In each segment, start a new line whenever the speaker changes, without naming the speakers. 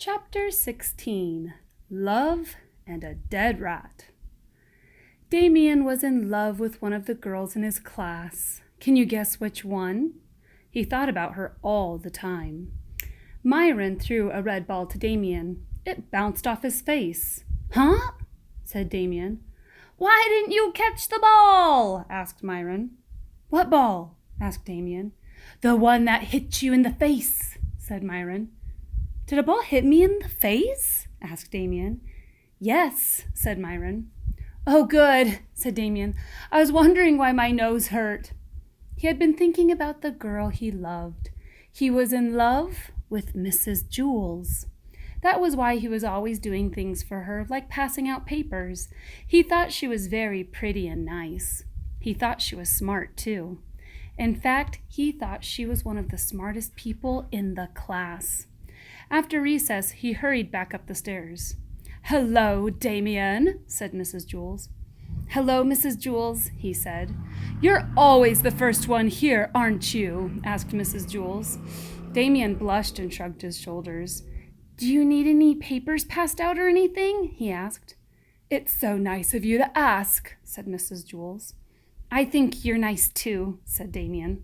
Chapter 16. Love and a Dead Rat. Damien was in love with one of the girls in his class. Can you guess which one? He thought about her all the time. Myron threw a red ball to Damien. It bounced off his face. "Huh?" said Damien. "Why didn't you catch the ball?" asked Myron. "What ball?" asked Damien. "The one that hit you in the face," said Myron. "Did a ball hit me in the face?" asked Damien. "Yes," said Myron. "Oh, good," said Damien. "I was wondering why my nose hurt." He had been thinking about the girl he loved. He was in love with Mrs. Jules. That was why he was always doing things for her, like passing out papers. He thought she was very pretty and nice. He thought she was smart, too. In fact, he thought she was one of the smartest people in the class. After recess, he hurried back up the stairs. "Hello, Damien," said Mrs. Jules. "Hello, Mrs. Jules," he said. "You're always the first one here, aren't you?" asked Mrs. Jules. Damien blushed and shrugged his shoulders. "Do you need any papers passed out or anything?" he asked. "It's so nice of you to ask," said Mrs. Jules. "I think you're nice too," said Damien.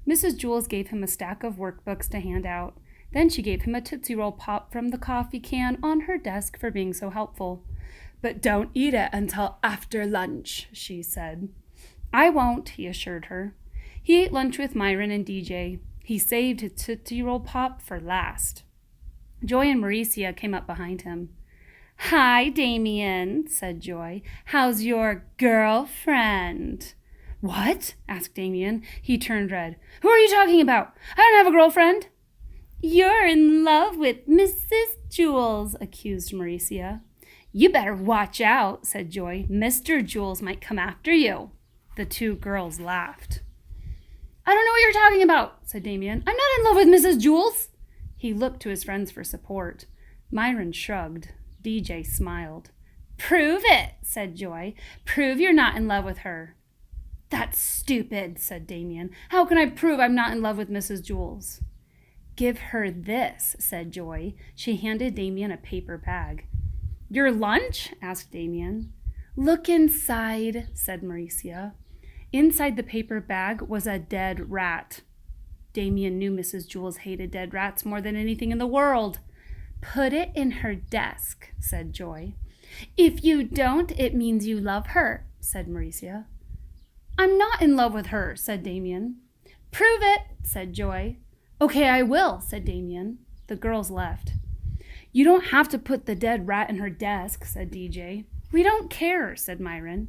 Mrs. Jules gave him a stack of workbooks to hand out. Then she gave him a Tootsie Roll Pop from the coffee can on her desk for being so helpful. "But don't eat it until after lunch," she said. "I won't," he assured her. He ate lunch with Myron and DJ. He saved his Tootsie Roll Pop for last. Joy and Mauricia came up behind him. "Hi, Damien," said Joy. "How's your girlfriend?" "What?" asked Damien. He turned red. "Who are you talking about? I don't have a girlfriend." "You're in love with Mrs. Jules," accused Mauricia. "You better watch out," said Joy. "Mr. Jules might come after you." The two girls laughed. "I don't know what you're talking about," said Damien. "I'm not in love with Mrs. Jules." He looked to his friends for support. Myron shrugged. DJ smiled. "Prove it," said Joy. "Prove you're not in love with her." "That's stupid," said Damien. "How can I prove I'm not in love with Mrs. Jules?" "Give her this," said Joy. She handed Damien a paper bag. "Your lunch?" asked Damien. "Look inside," said Mauricia. Inside the paper bag was a dead rat. Damien knew Mrs. Jules hated dead rats more than anything in the world. "Put it in her desk," said Joy. "If you don't, it means you love her," said Mauricia. "I'm not in love with her," said Damien. "Prove it," said Joy. "Okay, I will," said Damien. The girls left. "You don't have to put the dead rat in her desk," said DJ. "We don't care," said Myron.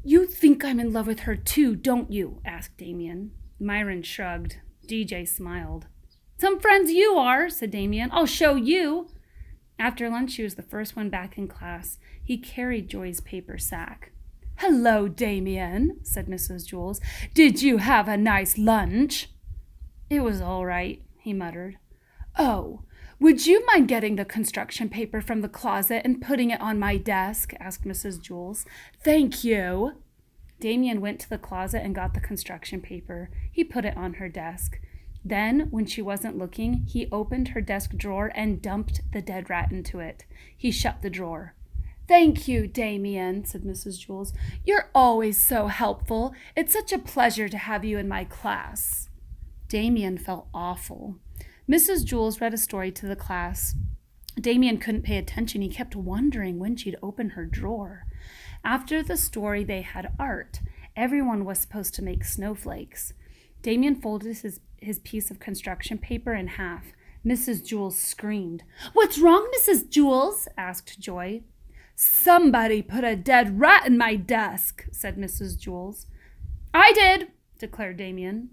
"You think I'm in love with her too, don't you?" asked Damien. Myron shrugged. DJ smiled. "Some friends you are," said Damien. "I'll show you." After lunch, she was the first one back in class. He carried Joy's paper sack. "Hello, Damien," said Mrs. Jules. "Did you have a nice lunch?" "It was all right," he muttered. "Oh, would you mind getting the construction paper from the closet and putting it on my desk?" asked Mrs. Jules. "Thank you." Damien went to the closet and got the construction paper. He put it on her desk. Then, when she wasn't looking, he opened her desk drawer and dumped the dead rat into it. He shut the drawer. "Thank you, Damien," said Mrs. Jules. "You're always so helpful. It's such a pleasure to have you in my class." Damien felt awful. Mrs. Jules read a story to the class. Damien couldn't pay attention. He kept wondering when she'd open her drawer. After the story, they had art. Everyone was supposed to make snowflakes. Damien folded his piece of construction paper in half. Mrs. Jules screamed. "What's wrong, Mrs. Jules?" asked Joy. "Somebody put a dead rat in my desk," said Mrs. Jules. "I did," declared Damien.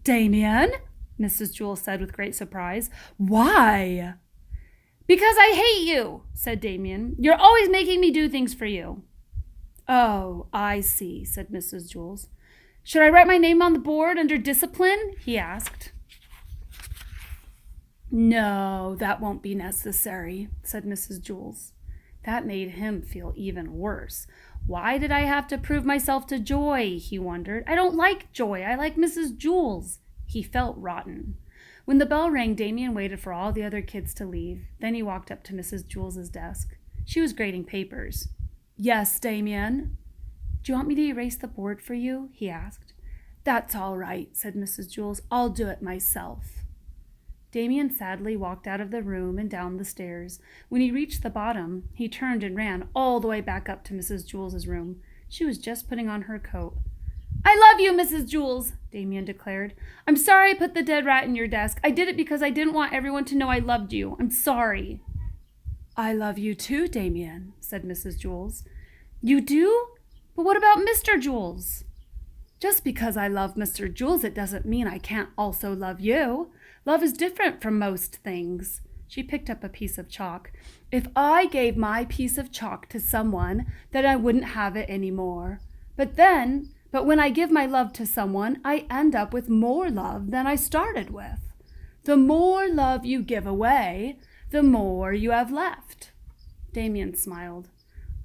"Damien?" Mrs. Jules said with great surprise. "Why?" "Because I hate you," said Damien. "You're always making me do things for you." "Oh, I see," said Mrs. Jules. "Should I write my name on the board under discipline?" he asked. "No, that won't be necessary," said Mrs. Jules. That made him feel even worse. Why did I have to prove myself to Joy? He wondered. I don't like Joy. I like Mrs. Jules. He felt rotten. When the bell rang, Damien waited for all the other kids to leave. Then he walked up to Mrs. Jules's desk. She was grading papers. "Yes, Damien?" "Do you want me to erase the board for you?" he asked. "That's all right," said Mrs. Jules. "I'll do it myself." Damien sadly walked out of the room and down the stairs. When he reached the bottom, he turned and ran all the way back up to Mrs. Jules's room. She was just putting on her coat. "I love you, Mrs. Jules," Damien declared. "I'm sorry I put the dead rat in your desk. I did it because I didn't want everyone to know I loved you. I'm sorry." "I love you too, Damien," said Mrs. Jules. "You do? But what about Mr. Jules?" "Just because I love Mr. Jules, it doesn't mean I can't also love you. Love is different from most things." She picked up a piece of chalk. "If I gave my piece of chalk to someone, then I wouldn't have it anymore. But when I give my love to someone, I end up with more love than I started with. The more love you give away, the more you have left." Damien smiled.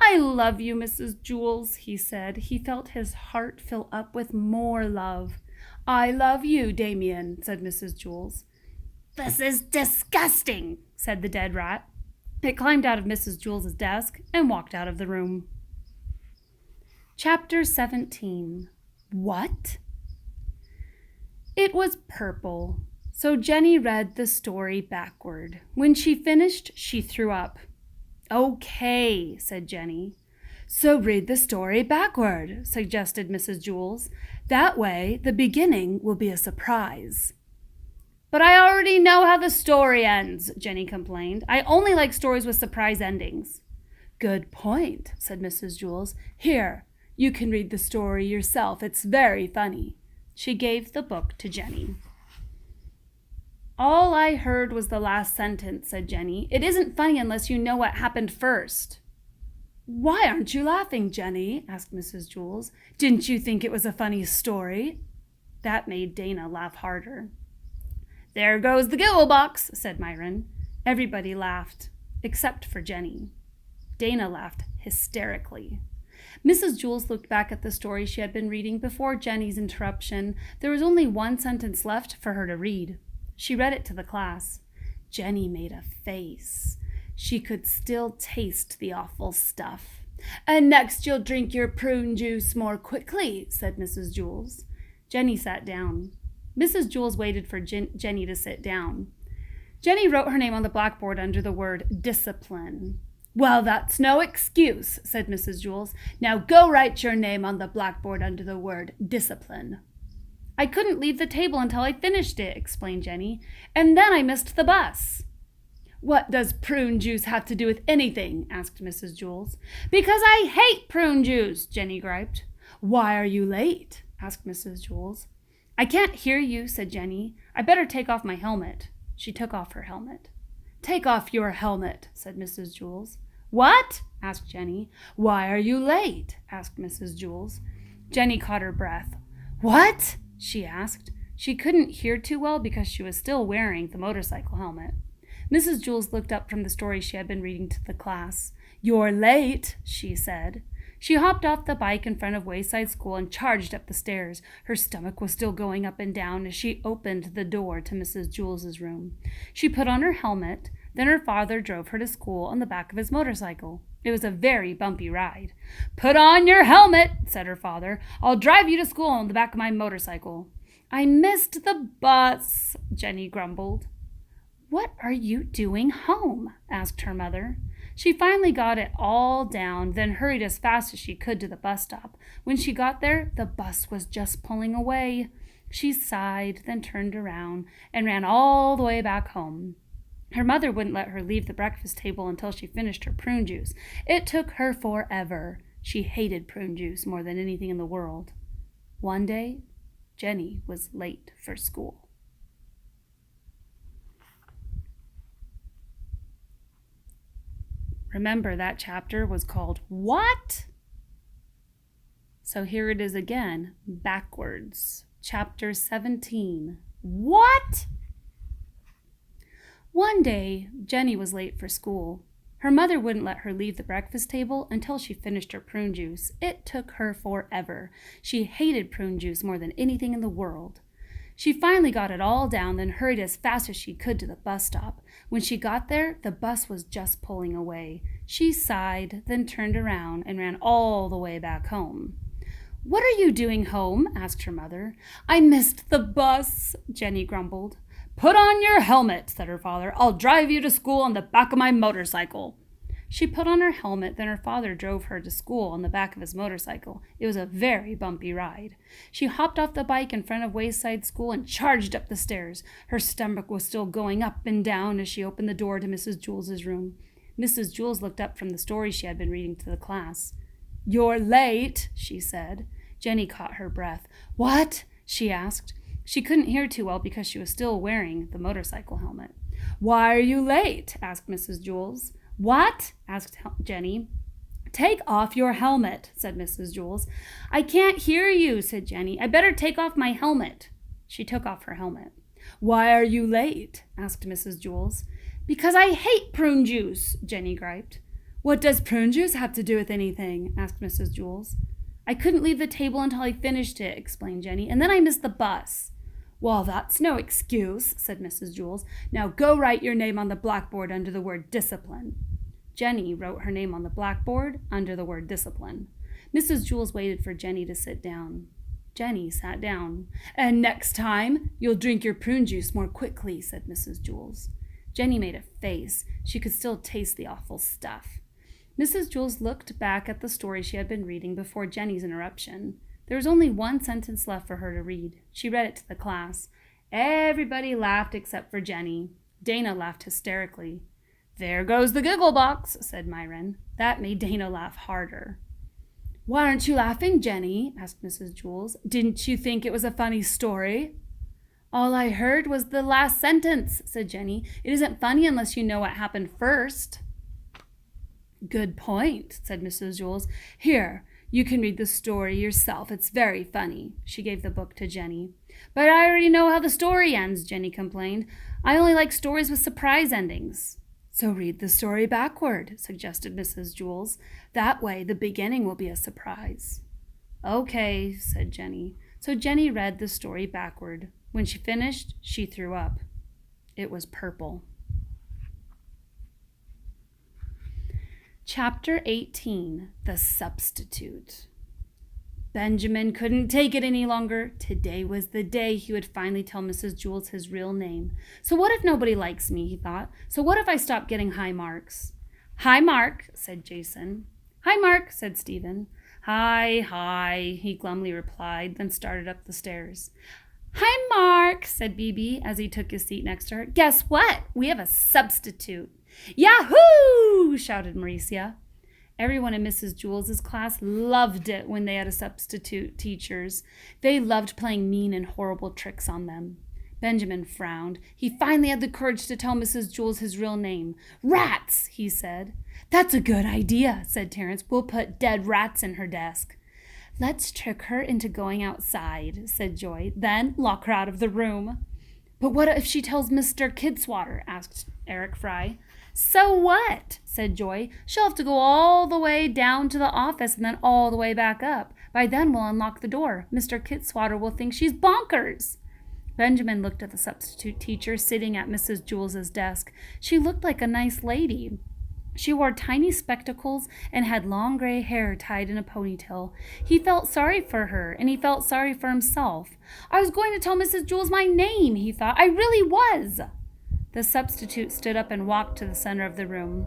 "I love you, Mrs. Jules," he said. He felt his heart fill up with more love. "I love you, Damien," said Mrs. Jules. "This is disgusting," said the dead rat. It climbed out of Mrs. Jules's desk and walked out of the room. Chapter 17. What? It was purple, so Jenny read the story backward. When she finished, she threw up. "Okay," said Jenny. "So read the story backward," suggested Mrs. Jules. "That way, the beginning will be a surprise." "But I already know how the story ends," Jenny complained. "I only like stories with surprise endings." "Good point," said Mrs. Jules. "Here, you can read the story yourself. It's very funny." She gave the book to Jenny. "All I heard was the last sentence," said Jenny. "It isn't funny unless you know what happened first." "Why aren't you laughing, Jenny?" asked Mrs. Jules. "Didn't you think it was a funny story?" That made Dana laugh harder. "There goes the Giggle Box," said Myron. Everybody laughed, except for Jenny. Dana laughed hysterically. Mrs. Jules looked back at the story she had been reading before Jenny's interruption. There was only one sentence left for her to read. She read it to the class. Jenny made a face. She could still taste the awful stuff. "And next you'll drink your prune juice more quickly," said Mrs. Jules. Jenny sat down. Mrs. Jules waited for Jenny to sit down. Jenny wrote her name on the blackboard under the word discipline. "Well, that's no excuse," said Mrs. Jules. "Now go write your name on the blackboard under the word discipline." "I couldn't leave the table until I finished it," explained Jenny. "And then I missed the bus." "What does prune juice have to do with anything?" asked Mrs. Jules. "Because I hate prune juice," Jenny griped. "Why are you late?" asked Mrs. Jules. "I can't hear you," said Jenny. "I better take off my helmet." She took off her helmet. "Take off your helmet," said Mrs. Jules. "What?" asked Jenny. "Why are you late?" asked Mrs. Jules. Jenny caught her breath. "What?" she asked. She couldn't hear too well because she was still wearing the motorcycle helmet. Mrs. Jules looked up from the story she had been reading to the class. "You're late," she said. She hopped off the bike in front of Wayside School and charged up the stairs. Her stomach was still going up and down as she opened the door to Mrs. Jules's room. She put on her helmet. Then her father drove her to school on the back of his motorcycle. It was a very bumpy ride. "Put on your helmet," said her father. "I'll drive you to school on the back of my motorcycle." "I missed the bus," Jenny grumbled. "What are you doing home?" asked her mother. She finally got it all down, then hurried as fast as she could to the bus stop. When she got there, the bus was just pulling away. She sighed, then turned around and ran all the way back home. Her mother wouldn't let her leave the breakfast table until she finished her prune juice. It took her forever. She hated prune juice more than anything in the world. One day, Jenny was late for school. Remember, that chapter was called What? So here it is again, backwards. Chapter 17. What? One day, Jenny was late for school. Her mother wouldn't let her leave the breakfast table until she finished her prune juice. It took her forever. She hated prune juice more than anything in the world. She finally got it all down, then hurried as fast as she could to the bus stop. When she got there, the bus was just pulling away. She sighed, then turned around and ran all the way back home. "What are you doing home?" asked her mother. "I missed the bus," Jenny grumbled. "Put on your helmet," said her father. "I'll drive you to school on the back of my motorcycle." She put on her helmet, then her father drove her to school on the back of his motorcycle. It was a very bumpy ride. She hopped off the bike in front of Wayside School and charged up the stairs. Her stomach was still going up and down as she opened the door to Mrs. Jules's room. Mrs. Jules looked up from the story she had been reading to the class. "You're late," she said. Jenny caught her breath. "What?" she asked. She couldn't hear too well because she was still wearing the motorcycle helmet. "Why are you late?" asked Mrs. Jules. "What?" asked Jenny. "Take off your helmet," said Mrs. Jules. "I can't hear you," said Jenny. "I better take off my helmet." She took off her helmet. "Why are you late?" asked Mrs. Jules. "Because I hate prune juice," Jenny griped. "What does prune juice have to do with anything?" asked Mrs. Jules. "I couldn't leave the table until I finished it," explained Jenny, "and then I missed the bus." "Well, that's no excuse," said Mrs. Jules. "Now go write your name on the blackboard under the word discipline." Jenny wrote her name on the blackboard under the word discipline. Mrs. Jules waited for Jenny to sit down. Jenny sat down. "And next time, you'll drink your prune juice more quickly," said Mrs. Jules. Jenny made a face. She could still taste the awful stuff. Mrs. Jules looked back at the story she had been reading before Jenny's interruption. There was only one sentence left for her to read. She read it to the class. Everybody laughed except for Jenny. Dana laughed hysterically. "There goes the giggle box," said Myron. That made Dana laugh harder. "Why aren't you laughing, Jenny?" asked Mrs. Jules. "Didn't you think it was a funny story?" "All I heard was the last sentence," said Jenny. "It isn't funny unless you know what happened first." "Good point," said Mrs. Jules. "Here, you can read the story yourself. It's very funny." She gave the book to Jenny. "But I already know how the story ends," Jenny complained. "I only like stories with surprise endings." "So read the story backward," suggested Mrs. Jules. "That way the beginning will be a surprise." "Okay," said Jenny. So Jenny read the story backward. When she finished, she threw up. It was purple. Chapter 18, The Substitute. Benjamin couldn't take it any longer. Today was the day he would finally tell Mrs. Jules his real name. So what if nobody likes me, he thought. So what if I stop getting high marks? "Hi, Mark," said Jason. "Hi, Mark," said Stephen. Hi, he glumly replied, then started up the stairs. "Hi, Mark," said BB as he took his seat next to her. "Guess what? We have a substitute." "Yahoo!" shouted Mauricia. Everyone in Mrs. Jules's class loved it when they had a substitute teachers. They loved playing mean and horrible tricks on them. Benjamin frowned. He finally had the courage to tell Mrs. Jules his real name. "Rats," he said. "That's a good idea," said Terence. "We'll put dead rats in her desk." "Let's trick her into going outside," said Joy. "Then lock her out of the room." "But what if she tells Mr. Kidswatter?" asked Eric Fry. "So what?" said Joy. "She'll have to go all the way down to the office and then all the way back up. By then we'll unlock the door. Mr. Kidswatter will think she's bonkers." Benjamin looked at the substitute teacher sitting at Mrs. Jules's desk. She looked like a nice lady. She wore tiny spectacles and had long gray hair tied in a ponytail. He felt sorry for her, and he felt sorry for himself. "I was going to tell Mrs. Jules my name," he thought. "I really was." The substitute stood up and walked to the center of the room.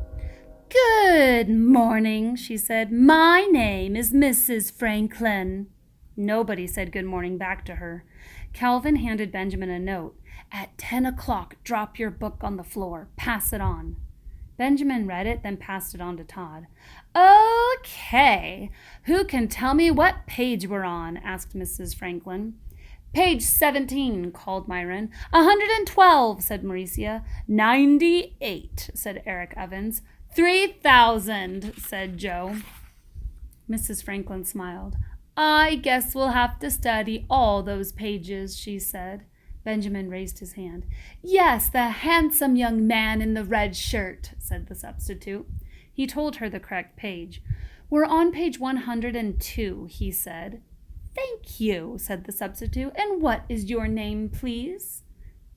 "Good morning," she said. "My name is Mrs. Franklin." Nobody said good morning back to her. Calvin handed Benjamin a note. "At 10 o'clock, drop your book on the floor. Pass it on." Benjamin read it, then passed it on to Todd. "Okay. Who can tell me what page we're on?" asked Mrs. Franklin. "Page 17, called Myron. 112, said Mauricia. 98, said Eric Evans. 3,000, said Joe. Mrs. Franklin smiled. "I guess we'll have to study all those pages," she said. Benjamin raised his hand. "Yes, the handsome young man in the red shirt," said the substitute. He told her the correct page. "We're on page 102, he said. Thank you, said the substitute. And what is your name, please?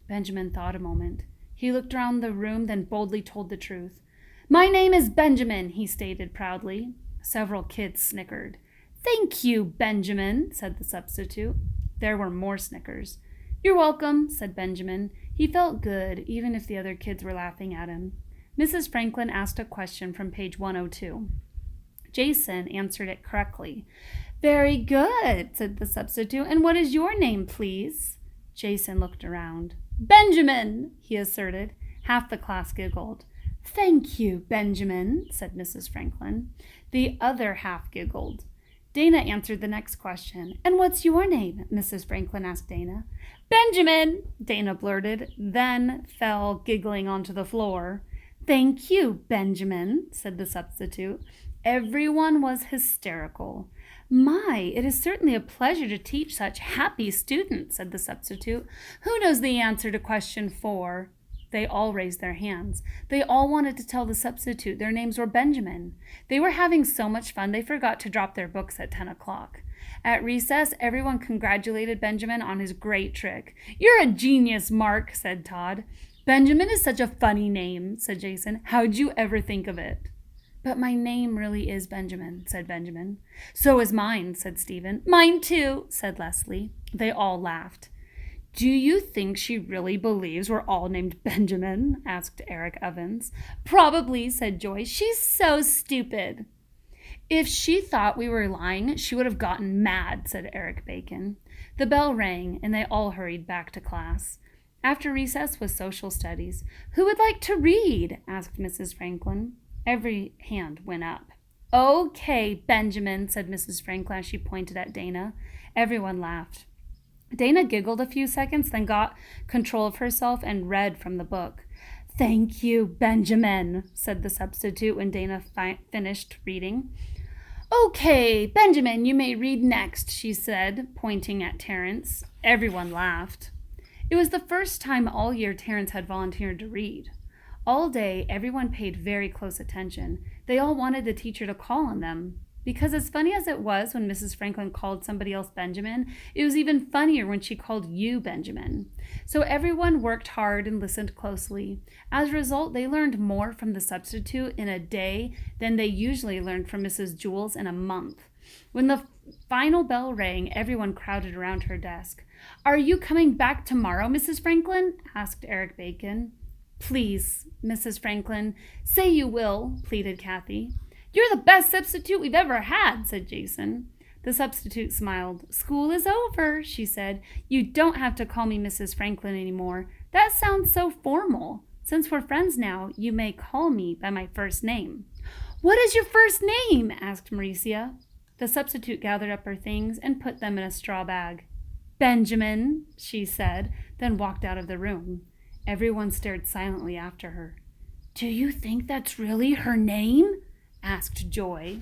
Benjamin thought a moment. He looked around the room, then boldly told the truth. My name is Benjamin, he stated proudly. Several kids snickered. Thank you, Benjamin, said the substitute. There were more snickers. You're welcome, said Benjamin. He felt good, even if the other kids were laughing at him. Mrs. Franklin asked a question from page 102. Jason answered it correctly. Very good, said the substitute. And what is your name, please? Jason looked around. Benjamin, he asserted. Half the class giggled. Thank you, Benjamin, said Mrs. Franklin. The other half giggled. Dana answered the next question. And what's your name? Mrs. Franklin asked Dana. Benjamin, Dana blurted, then fell giggling onto the floor. Thank you, Benjamin, said the substitute. Everyone was hysterical. My, it is certainly a pleasure to teach such happy students, said the substitute. Who knows the answer to question 4? They all raised their hands. They all wanted to tell the substitute their names were Benjamin. They were having so much fun they forgot to drop their books at 10 o'clock. At recess, everyone congratulated Benjamin on his great trick. You're a genius, Mark, said Todd. Benjamin is such a funny name, said Jason. How'd you ever think of it? But my name really is Benjamin, said Benjamin. So is mine, said Stephen. Mine too, said Leslie. They all laughed. Do you think she really believes we're all named Benjamin? Asked Eric Evans. Probably, said Joyce. She's so stupid. If she thought we were lying, she would have gotten mad, said Eric Bacon. The bell rang, and they all hurried back to class. After recess was social studies. Who would like to read? Asked Mrs. Franklin. Every hand went up. Okay, Benjamin, said Mrs. Franklin as she pointed at Dana. Everyone laughed. Dana giggled a few seconds, then got control of herself and read from the book. Thank you, Benjamin, said the substitute when Dana finished reading. Okay, Benjamin, you may read next, she said, pointing at Terence. Everyone laughed. It was the first time all year Terence had volunteered to read. All day, everyone paid very close attention. They all wanted the teacher to call on them. Because as funny as it was when Mrs. Franklin called somebody else Benjamin, it was even funnier when she called you Benjamin. So everyone worked hard and listened closely. As a result, they learned more from the substitute in a day than they usually learned from Mrs. Jules in a month. When the final bell rang, everyone crowded around her desk. Are you coming back tomorrow, Mrs. Franklin? Asked Eric Bacon. Please, Mrs. Franklin, say you will, pleaded Kathy. You're the best substitute we've ever had, said Jason. The substitute smiled. School is over, she said. You don't have to call me Mrs. Franklin anymore. That sounds so formal. Since we're friends now, you may call me by my first name. What is your first name? Asked Mauricia. The substitute gathered up her things and put them in a straw bag. Benjamin, she said, then walked out of the room. Everyone stared silently after her. Do you think that's really her name? Asked Joy.